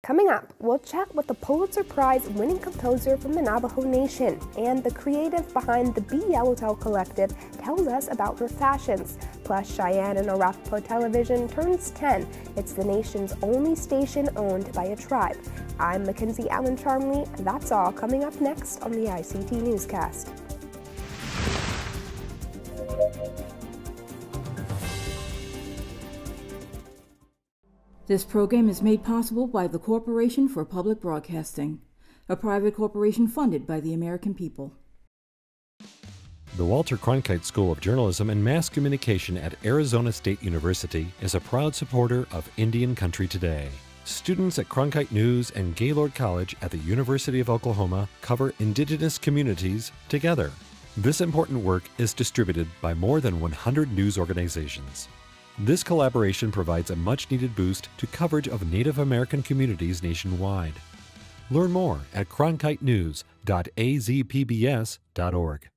Coming up, we'll chat with the Pulitzer Prize winning composer from the Navajo Nation, and the creative behind the Yellowtail Collective tells us about her fashions. Plus, Cheyenne and Arapaho Television turns 10. It's the nation's only station owned by a tribe. I'm Mackenzie Allen Charmley. That's all coming up next on the ICT Newscast. This program is made possible by the Corporation for Public Broadcasting, a private corporation funded by the American people. The Walter Cronkite School of Journalism and Mass Communication at Arizona State University is a proud supporter of Indian Country Today. Students at Cronkite News and Gaylord College at the University of Oklahoma cover indigenous communities together. This important work is distributed by more than 100 news organizations. This collaboration provides a much-needed boost to coverage of Native American communities nationwide. Learn more at cronkitenews.azpbs.org.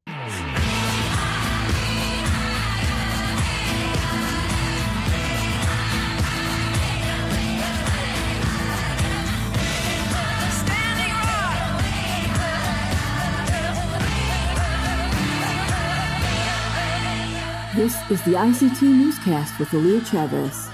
This is the ICT Newscast with Aaliyah Chavez.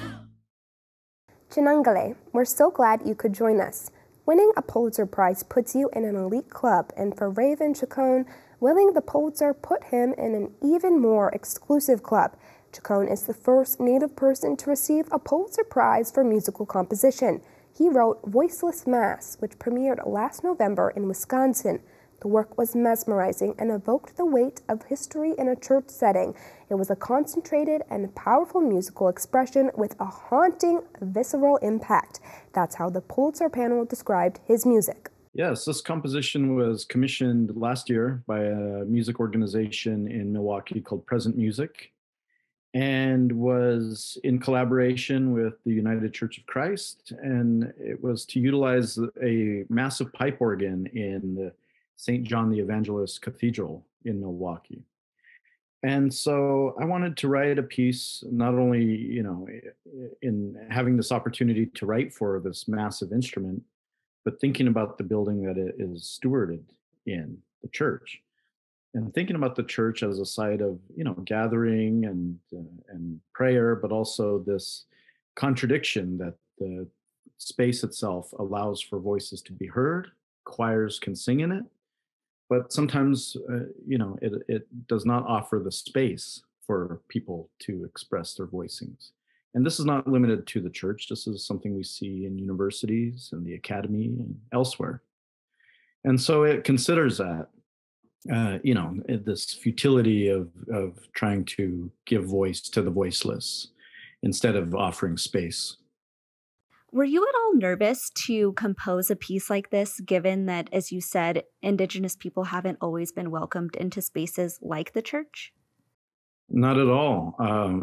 Chinangale, we're so glad you could join us. Winning a Pulitzer Prize puts you in an elite club, and for Raven Chacon, winning the Pulitzer put him in an even more exclusive club. Chacon is the first Native person to receive a Pulitzer Prize for musical composition. He wrote Voiceless Mass, which premiered last November in Wisconsin. The work was mesmerizing and evoked the weight of history in a church setting. It was a concentrated and powerful musical expression with a haunting, visceral impact. That's how the Pulitzer panel described his music. Yes, this composition was commissioned last year by a music organization in Milwaukee called Present Music, and was in collaboration with the United Church of Christ. And it was to utilize a massive pipe organ in the St. John the Evangelist Cathedral in Milwaukee. And so I wanted to write a piece, not only, in having this opportunity to write for this massive instrument, but thinking about the building that it is stewarded in, the church, and thinking about the church as a site of, gathering and prayer, but also this contradiction that the space itself allows for voices to be heard. Choirs can sing in it, but sometimes, it does not offer the space for people to express their voicings. And this is not limited to the church. This is something we see in universities and the academy and elsewhere. And so it considers that, this futility of trying to give voice to the voiceless instead of offering space. Were you at all nervous to compose a piece like this, given that, as you said, Indigenous people haven't always been welcomed into spaces like the church? Not at all.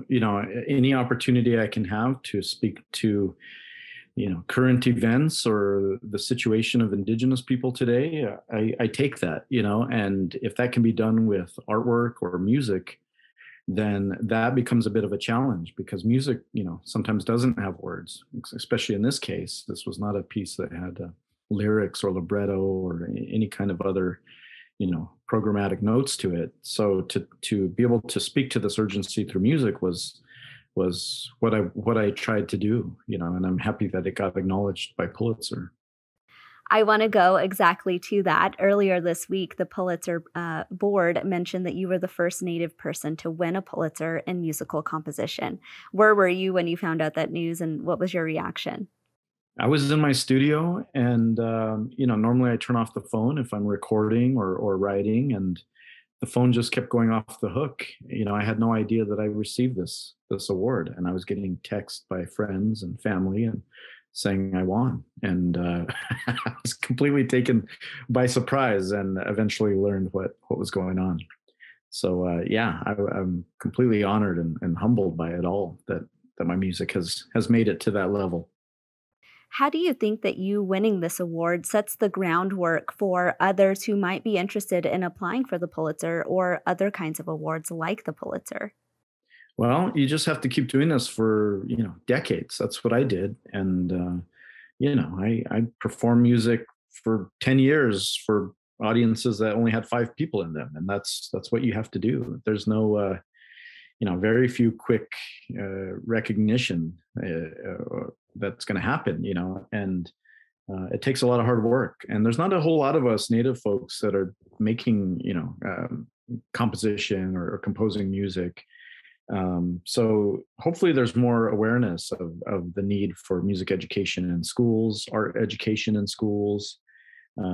Any opportunity I can have to speak to, current events or the situation of Indigenous people today, I take that, and if that can be done with artwork or music, then that becomes a bit of a challenge, because music, sometimes doesn't have words, especially in this case. This was not a piece that had lyrics or libretto or any kind of other, programmatic notes to it. So to be able to speak to this urgency through music was what I tried to do, and I'm happy that it got acknowledged by Pulitzer. I want to go exactly to that. Earlier this week, the Pulitzer board mentioned that you were the first Native person to win a Pulitzer in musical composition. Where were you when you found out that news, and what was your reaction? I was in my studio, and normally I turn off the phone if I'm recording or writing, and the phone just kept going off the hook. I had no idea that I received this award, and I was getting texts by friends and family and saying I won, and I was completely taken by surprise, and eventually learned what was going on. So I'm completely honored and humbled by it all, that my music has made it to that level. How do you think that you winning this award sets the groundwork for others who might be interested in applying for the Pulitzer or other kinds of awards like the Pulitzer? Well, you just have to keep doing this for, decades. That's what I did. And, I performed music for 10 years for audiences that only had 5 people in them, and that's what you have to do. There's no very few quick recognition that's going to happen, and it takes a lot of hard work, and there's not a whole lot of us Native folks that are making composition or composing music. So hopefully there's more awareness of the need for music education in schools, art education in schools,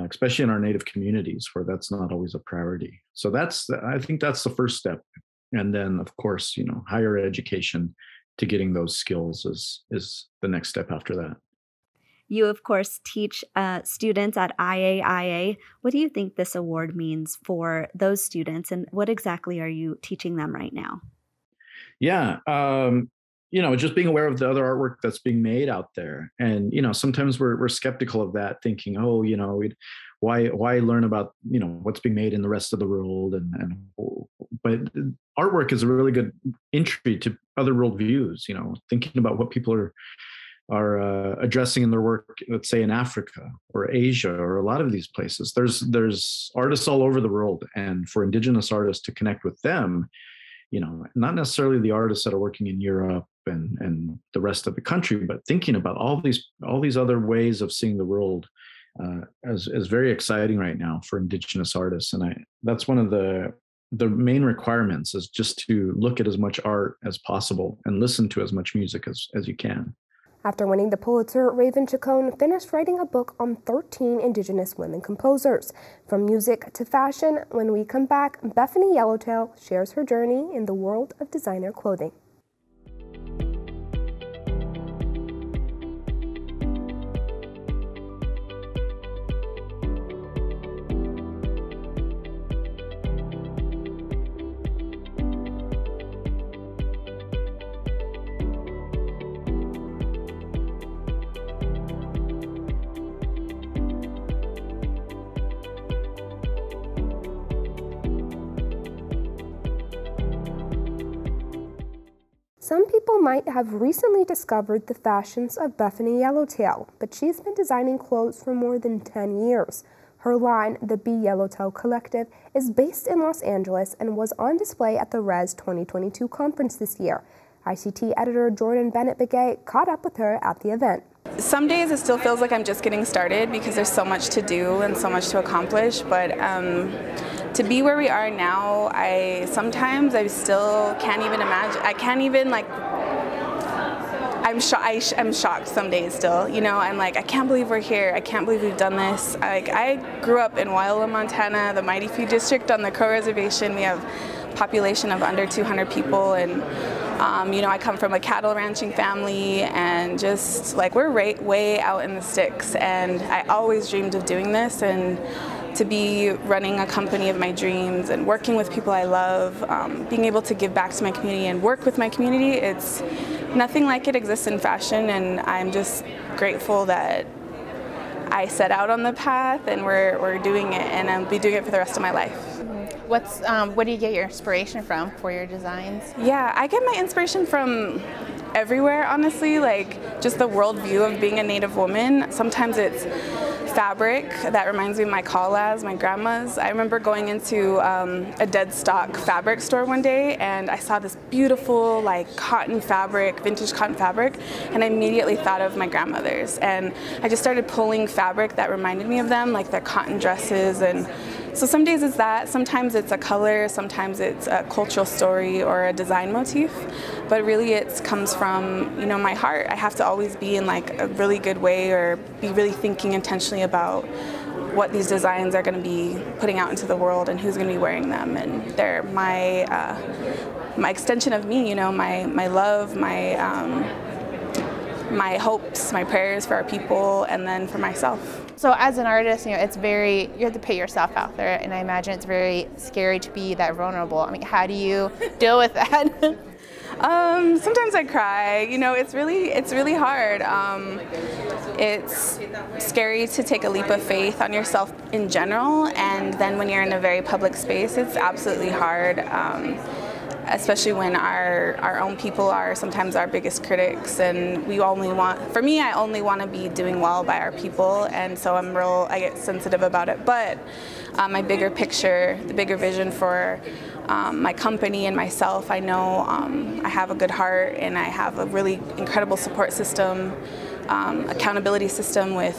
especially in our Native communities where that's not always a priority. So I think that's the first step. And then, of course, higher education to getting those skills is the next step after that. You, of course, teach students at IAIA. What do you think this award means for those students, and what exactly are you teaching them right now? Yeah, just being aware of the other artwork that's being made out there. And, sometimes we're skeptical of that, thinking, why learn about, what's being made in the rest of the world? But artwork is a really good entry to other worldviews, thinking about what people are addressing in their work, let's say in Africa or Asia or a lot of these places. There's artists all over the world, and for Indigenous artists to connect with them, not necessarily the artists that are working in Europe and the rest of the country, but thinking about all these other ways of seeing the world is very exciting right now for Indigenous artists. And that's one of the main requirements, is just to look at as much art as possible and listen to as much music as you can. After winning the Pulitzer, Raven Chacon finished writing a book on 13 Indigenous women composers. From music to fashion, when we come back, Bethany Yellowtail shares her journey in the world of designer clothing. Some people might have recently discovered the fashions of Bethany Yellowtail, but she's been designing clothes for more than 10 years. Her line, the Yellowtail Collective, is based in Los Angeles and was on display at the Res 2022 conference this year. ICT Editor Jourdan Bennett-Begaye caught up with her at the event. Some days it still feels like I'm just getting started because there's so much to do and so much to accomplish, but to be where we are now, I still can't even imagine. I can't even I'm shocked some days still, I'm like, I can't believe we're here. I can't believe we've done this. I grew up in Wildwood, Montana, the Mighty Few district on the Crow Reservation. We have a population of under 200 people, and I come from a cattle ranching family, and just we're way out in the sticks, and I always dreamed of doing this, and to be running a company of my dreams and working with people I love, being able to give back to my community and work with my community, it's nothing like it exists in fashion, and I'm just grateful that I set out on the path and we're doing it, and I'll be doing it for the rest of my life. What do you get your inspiration from for your designs? Yeah, I get my inspiration from everywhere, honestly, just the worldview of being a Native woman. Sometimes it's fabric that reminds me of my kalas, my grandma's. I remember going into a dead stock fabric store one day, and I saw this beautiful cotton fabric, vintage cotton fabric, and I immediately thought of my grandmother's, and I just started pulling fabric that reminded me of them, like their cotton dresses. And so some days it's that, sometimes it's a color, sometimes it's a cultural story or a design motif, but really it comes from, my heart. I have to always be in a really good way, or be really thinking intentionally about what these designs are going to be putting out into the world and who's going to be wearing them. And they're my extension of me, my love, my hopes, my prayers for our people, and then for myself. So as an artist, you have to put yourself out there, and I imagine it's very scary to be that vulnerable. I mean, how do you deal with that? Sometimes I cry. It's really hard. It's scary to take a leap of faith on yourself in general, and then when you're in a very public space, it's absolutely hard. especially when our own people are sometimes our biggest critics, and I only want to be doing well by our people, and so I get sensitive about it. But my bigger picture, the bigger vision for my company and myself, I know I have a good heart, and I have a really incredible support system, accountability system with,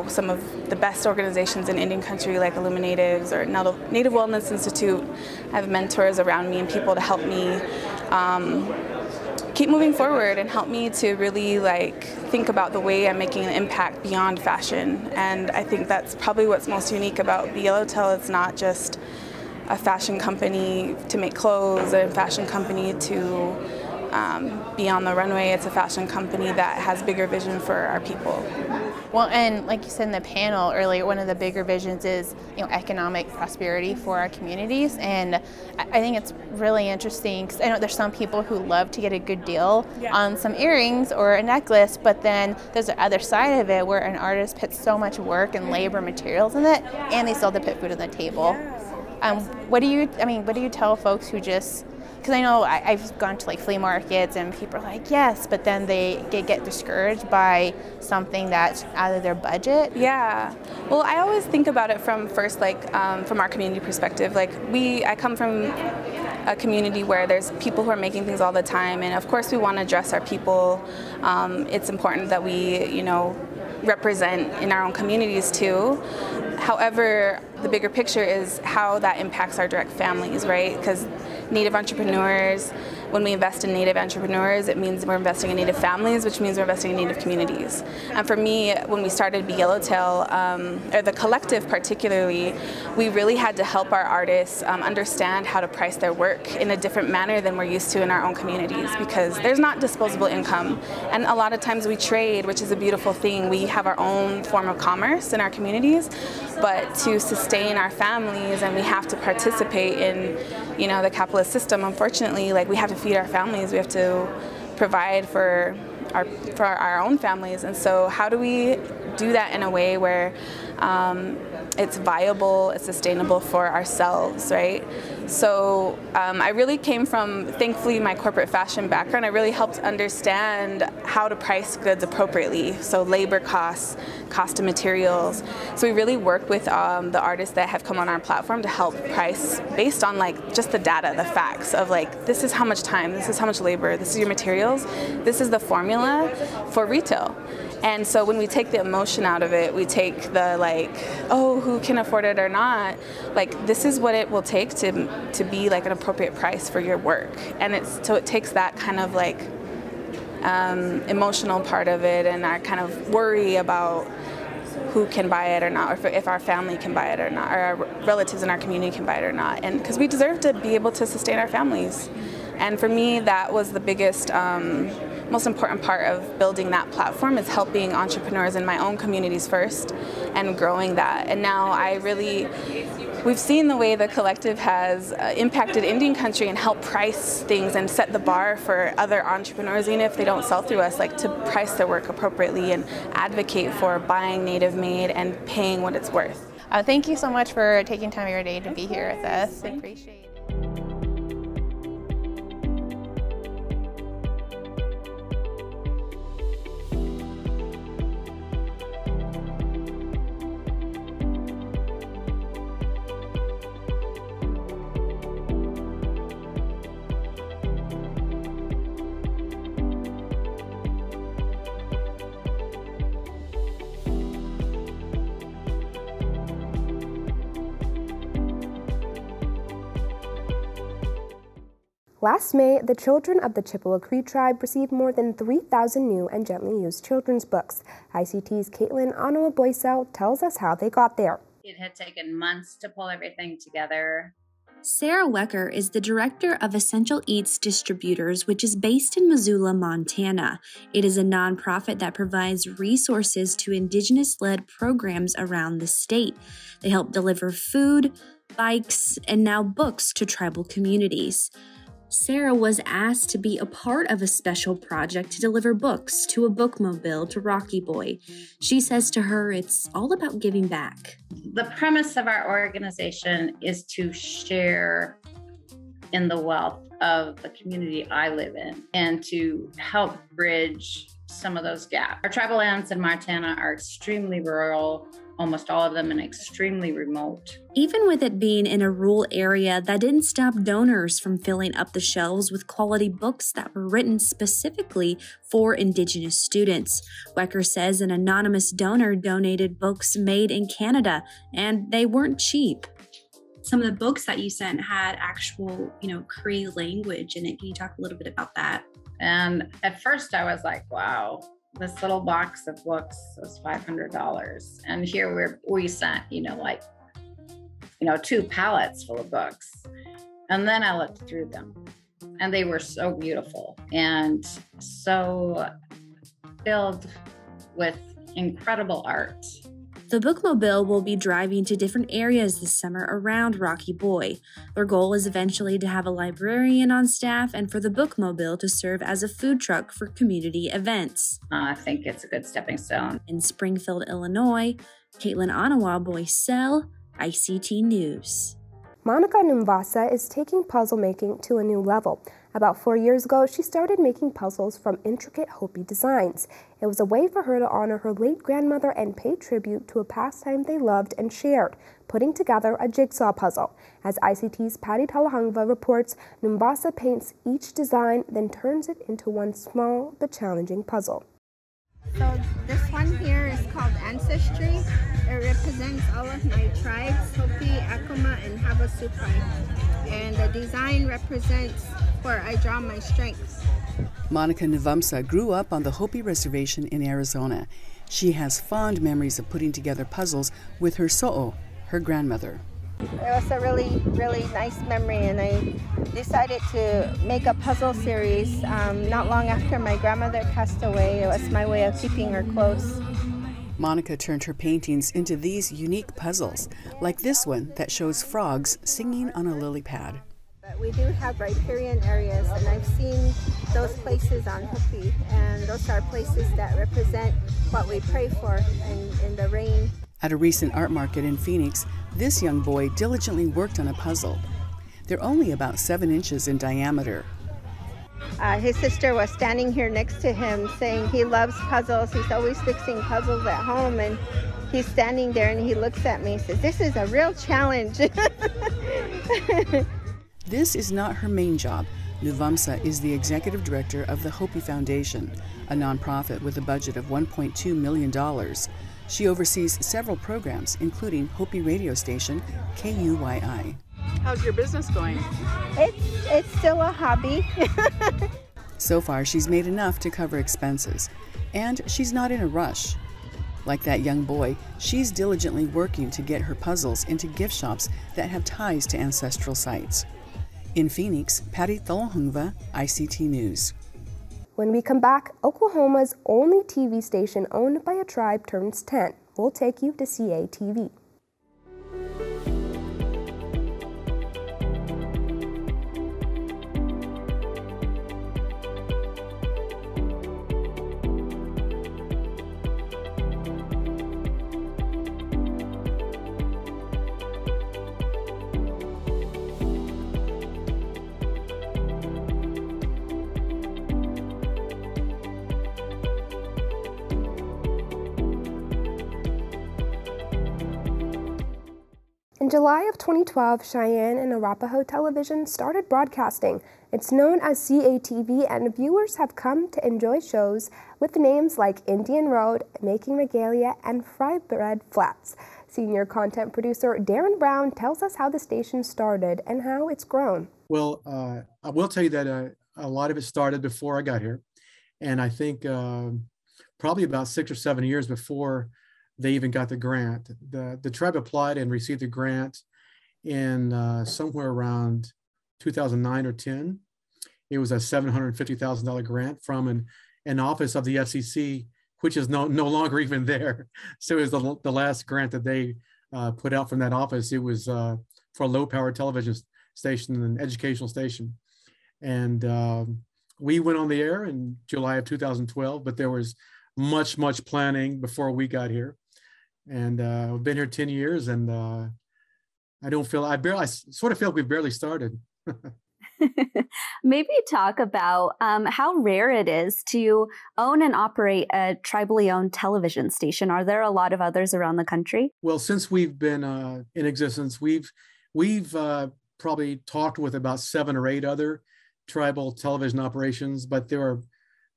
some of the best organizations in Indian country like Illuminatives or Native Wellness Institute. I have mentors around me and people to help me keep moving forward and help me to really think about the way I'm making an impact beyond fashion. And I think that's probably what's most unique about Yellowtail. It's not just a fashion company to make clothes, a fashion company to be on the runway. It's a fashion company that has bigger vision for our people. Well, and like you said in the panel earlier, one of the bigger visions is economic prosperity for our communities, and I think it's really interesting because I know there's some people who love to get a good deal on some earrings or a necklace, but then there's the other side of it where an artist puts so much work and labor, materials in it, and they still have to put food on the table. What do you tell folks who just, because I know I've gone to flea markets and people are like, yes, but then they get discouraged by something that's out of their budget. Yeah, well, I always think about it from our community perspective. I come from a community where there's people who are making things all the time, and of course we want to dress our people. It's important that we, represent in our own communities too. However, the bigger picture is how that impacts our direct families, right? Because Native entrepreneurs, when we invest in Native entrepreneurs, it means we're investing in Native families, which means we're investing in Native communities. And for me, when we started Yellowtail, or the collective particularly, we really had to help our artists understand how to price their work in a different manner than we're used to in our own communities, because there's not disposable income. And a lot of times we trade, which is a beautiful thing. We have our own form of commerce in our communities, but to sustain our families, and we have to participate in, the capitalist system, unfortunately, we have to feed our families, we have to provide for our own families. And so how do we do that in a way where it's viable, it's sustainable for ourselves, right? So I really came from, thankfully, my corporate fashion background. I really helped understand how to price goods appropriately. So labor costs, cost of materials. So we really work with the artists that have come on our platform to help price based on just the data, the facts of this is how much time, this is how much labor, this is your materials, this is the formula for retail. And so when we take the emotion out of it, we take the who can afford it or not, this is what it will take to be an appropriate price for your work. And so it takes that kind of emotional part of it, and our kind of worry about who can buy it or not, or if our family can buy it or not, or our relatives in our community can buy it or not. And because we deserve to be able to sustain our families. And for me, that was the biggest, most important part of building that platform, is helping entrepreneurs in my own communities first and growing that. And now we've seen the way the collective has impacted Indian country and helped price things and set the bar for other entrepreneurs, even if they don't sell through us, to price their work appropriately and advocate for buying Native made and paying what it's worth. Thank you so much for taking time of your day to be here with us. I appreciate it. Last May, the children of the Chippewa Cree Tribe received more than 3,000 new and gently used children's books. ICT's Kaitlin, Onawa Boysel tells us how they got there. It had taken months to pull everything together. Sarah Wecker is the director of Essential Eats Distributors, which is based in Missoula, Montana. It is a nonprofit that provides resources to Indigenous-led programs around the state. They help deliver food, bikes, and now books to tribal communities. Sarah was asked to be a part of a special project to deliver books to a bookmobile to Rocky Boy. She says to her, it's all about giving back. The premise of our organization is to share in the wealth of the community I live in and to help bridge some of those gaps. Our tribal lands in Montana are extremely rural, almost all of them, and extremely remote. Even with it being in a rural area, that didn't stop donors from filling up the shelves with quality books that were written specifically for Indigenous students. Wecker says an anonymous donor donated books made in Canada, and they weren't cheap. Some of the books that you sent had actual, Cree language in it. Can you talk a little bit about that? And at first I was like, wow, this little box of books was $500. And here we sent, 2 pallets full of books. And then I looked through them and they were so beautiful and so filled with incredible art. The Bookmobile will be driving to different areas this summer around Rocky Boy. Their goal is eventually to have a librarian on staff and for the Bookmobile to serve as a food truck for community events. I think it's a good stepping stone. In Springfield, Illinois, Kaitlin, Onawa, Boysel, ICT News. Monica Nuvamsa is taking puzzle making to a new level. About 4 years ago, she started making puzzles from intricate Hopi designs. It was a way for her to honor her late grandmother and pay tribute to a pastime they loved and shared, putting together a jigsaw puzzle. As ICT's Patty Talahongva reports, Nuvamsa paints each design, then turns it into one small but challenging puzzle. So this one here is called Ancestry. It represents all of my tribes, Hopi, Acoma, and Havasupai. And the design represents where I draw my strengths. Monica Nuvamsa grew up on the Hopi Reservation in Arizona. She has fond memories of putting together puzzles with her so'o, her grandmother. It was a really, really nice memory, and I decided to make a puzzle series not long after my grandmother passed away. It was my way of keeping her close. Monica turned her paintings into these unique puzzles, like this one that shows frogs singing on a lily pad. But we do have riparian areas, and I've seen those places on Hopi, and those are places that represent what we pray for in the rain. At a recent art market in Phoenix, this young boy diligently worked on a puzzle. They're only about 7 inches in diameter. His sister was standing here next to him saying he loves puzzles. He's always fixing puzzles at home, and he's standing there and he looks at me and says, "This is a real challenge." This is not her main job. Nuvamsa is the executive director of the Hopi Foundation, a nonprofit with a budget of $1.2 million. She oversees several programs, including Hopi radio station KUYI. How's your business going? It's still a hobby. So far, she's made enough to cover expenses, and she's not in a rush. Like that young boy, she's diligently working to get her puzzles into gift shops that have ties to ancestral sites. In Phoenix, Patty Talahongva, ICT News. When we come back, Oklahoma's only TV station owned by a tribe turns 10. We'll take you to CATV. In July of 2012, Cheyenne and Arapaho Television started broadcasting. It's known as CATV, and viewers have come to enjoy shows with names like Indian Road, Making Regalia, and Fry Bread Flats. Senior content producer Darren Brown tells us how the station started and how it's grown. Well, I will tell you that a lot of it started before I got here. And I think probably about 6 or 7 years before they even got the grant. The tribe applied and received the grant in somewhere around 2009 or 10. It was a $750,000 grant from an office of the FCC, which is no longer even there. So it was the last grant that they put out from that office. It was for a low-power television station, an educational station. And we went on the air in July of 2012, but there was much planning before we got here. And I've been here 10 years, and I sort of feel like we barely started. Maybe talk about how rare it is to own and operate a tribally owned television station. Are there a lot of others around the country? Well, since we've been in existence, we've probably talked with about 7 or 8 other tribal television operations, but there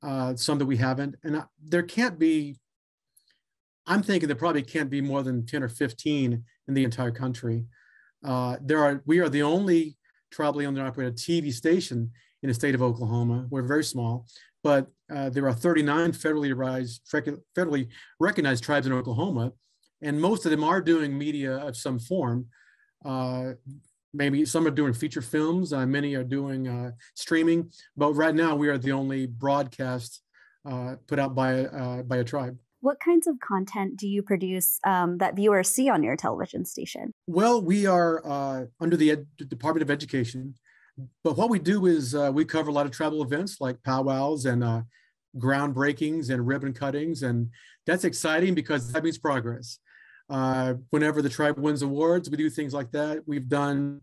are some that we haven't. And there can't be, I'm thinking there probably can't be more than 10 or 15 in the entire country. We are the only tribally owned and operated TV station in the state of Oklahoma. We're very small, but there are 39 federally recognized tribes in Oklahoma, and most of them are doing media of some form. Maybe some are doing feature films, many are doing streaming, but right now we are the only broadcast put out by a tribe. What kinds of content do you produce that viewers see on your television station? Well, we are under the Department of Education, but what we do is we cover a lot of tribal events like powwows and groundbreakings and ribbon cuttings, and that's exciting because that means progress. Whenever the tribe wins awards, we do things like that. We've done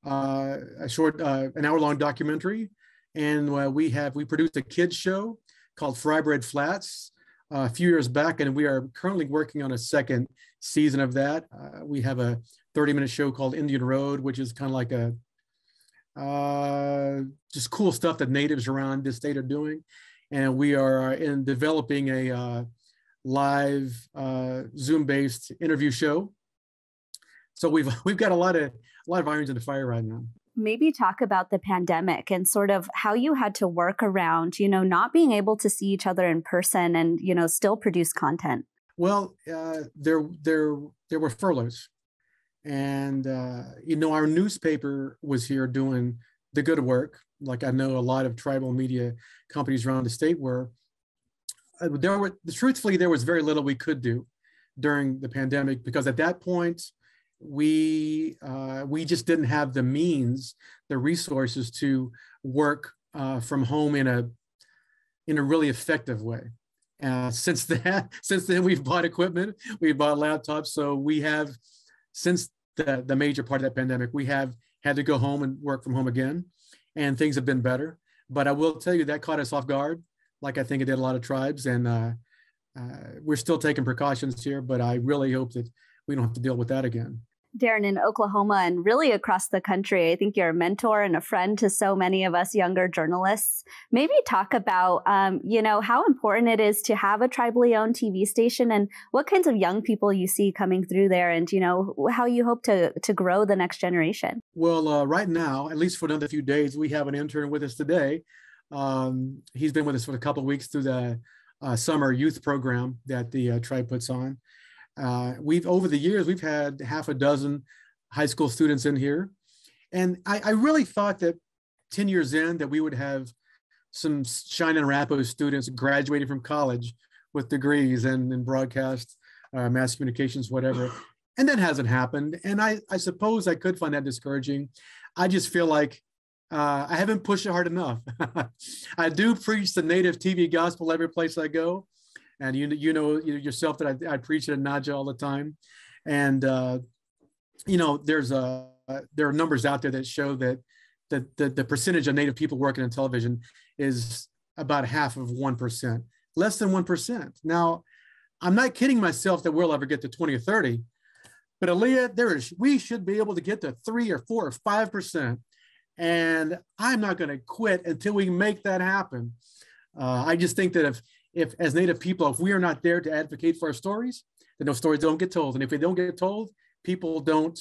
a short, an hour-long documentary, and we produced a kids show called Fry Bread Flats a few years back, and we are currently working on a second season of that. We have a 30-minute show called Indian Road, which is kind of like just cool stuff that natives around this state are doing. And we are developing a live Zoom-based interview show. So we've got a lot of irons in the fire right now. Maybe talk about the pandemic and sort of how you had to work around, not being able to see each other in person and, still produce content. Well, there were furloughs, and our newspaper was here doing the good work. Like I know a lot of tribal media companies around the state were. Truthfully, there was very little we could do during the pandemic because at that point, we just didn't have the means, the resources to work from home in a really effective way. Since then, we've bought equipment, we've bought laptops. So we have, since the major part of that pandemic, we have had to go home and work from home again, and things have been better. But I will tell you that caught us off guard, like I think it did a lot of tribes. And we're still taking precautions here, but I really hope that we don't have to deal with that again. Darren, in Oklahoma and really across the country, I think you're a mentor and a friend to so many of us younger journalists. Maybe talk about, how important it is to have a tribally owned TV station and what kinds of young people you see coming through there and, how you hope to grow the next generation. Well, right now, at least for another few days, we have an intern with us today. He's been with us for a couple of weeks through the summer youth program that the tribe puts on. Over the years, we've had half a dozen high school students in here. And I really thought that 10 years in that we would have some Cheyenne and Arapaho students graduating from college with degrees in broadcast, mass communications, whatever. And that hasn't happened. And I suppose I could find that discouraging. I just feel like I haven't pushed it hard enough. I do preach the native TV gospel every place I go. And you know yourself that I preach it at Naja all the time. And, there are numbers out there that show that the percentage of Native people working in television is about half of 1%, less than 1%. Now, I'm not kidding myself that we'll ever get to 20 or 30, but Aaliyah, we should be able to get to 3 or 4 or 5%. And I'm not going to quit until we make that happen. I just think that if as Native people, if we are not there to advocate for our stories, then those stories don't get told. And if they don't get told, people don't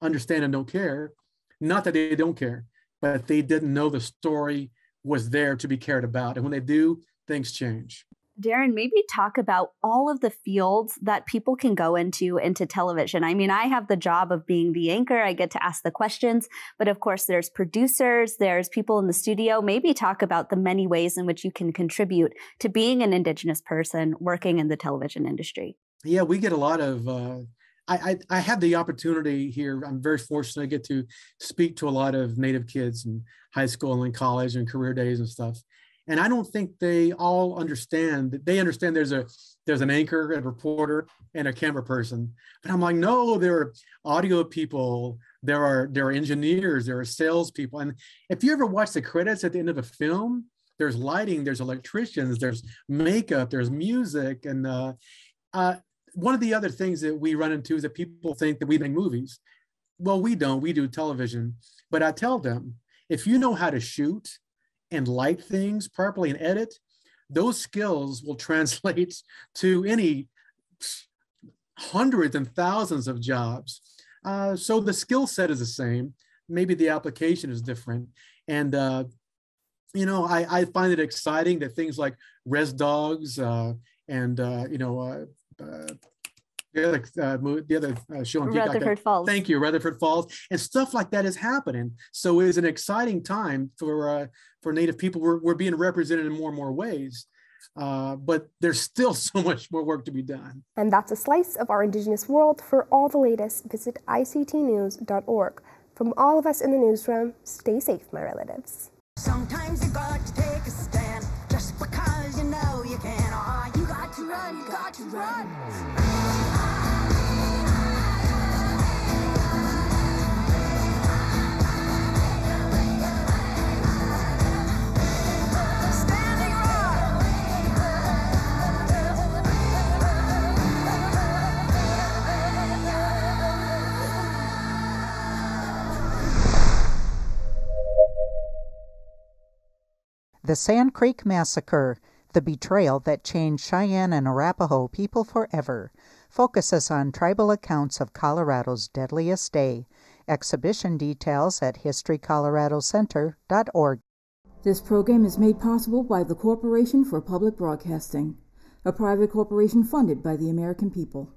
understand and don't care. Not that they don't care, but they didn't know the story was there to be cared about. And when they do, things change. Darren, maybe talk about all of the fields that people can go into television. I mean, I have the job of being the anchor. I get to ask the questions, but of course there's producers, there's people in the studio. Maybe talk about the many ways in which you can contribute to being an Indigenous person working in the television industry. Yeah, we get a lot of, I have the opportunity here. I'm very fortunate to get to speak to a lot of Native kids in high school and college and career days and stuff. And I don't think they all understand. They understand there's there's an anchor, a reporter, and a camera person. But I'm like, no, there are audio people, there are engineers, there are salespeople. And if you ever watch the credits at the end of a film, there's lighting, there's electricians, there's makeup, there's music. And one of the other things that we run into is that people think that we make movies. Well, we don't, we do television. But I tell them, if you know how to shoot and light things properly and edit, those skills will translate to any hundreds and thousands of jobs. So the skill set is the same. Maybe the application is different. And, I find it exciting that things like Res Dogs the other show on Rutherford Falls. Thank you, Rutherford Falls, and stuff like that is happening. So it is an exciting time for Native people. We're being represented in more and more ways, but there's still so much more work to be done. And that's a slice of our Indigenous world. For all the latest, visit ictnews.org. From all of us in the newsroom, stay safe, my relatives. Sometimes you got to take a stand just because you know you can. Oh, you got to run, you got to run. The Sand Creek Massacre, the betrayal that changed Cheyenne and Arapaho people forever, focuses on tribal accounts of Colorado's deadliest day. Exhibition details at historycoloradocenter.org. This program is made possible by the Corporation for Public Broadcasting, a private corporation funded by the American people.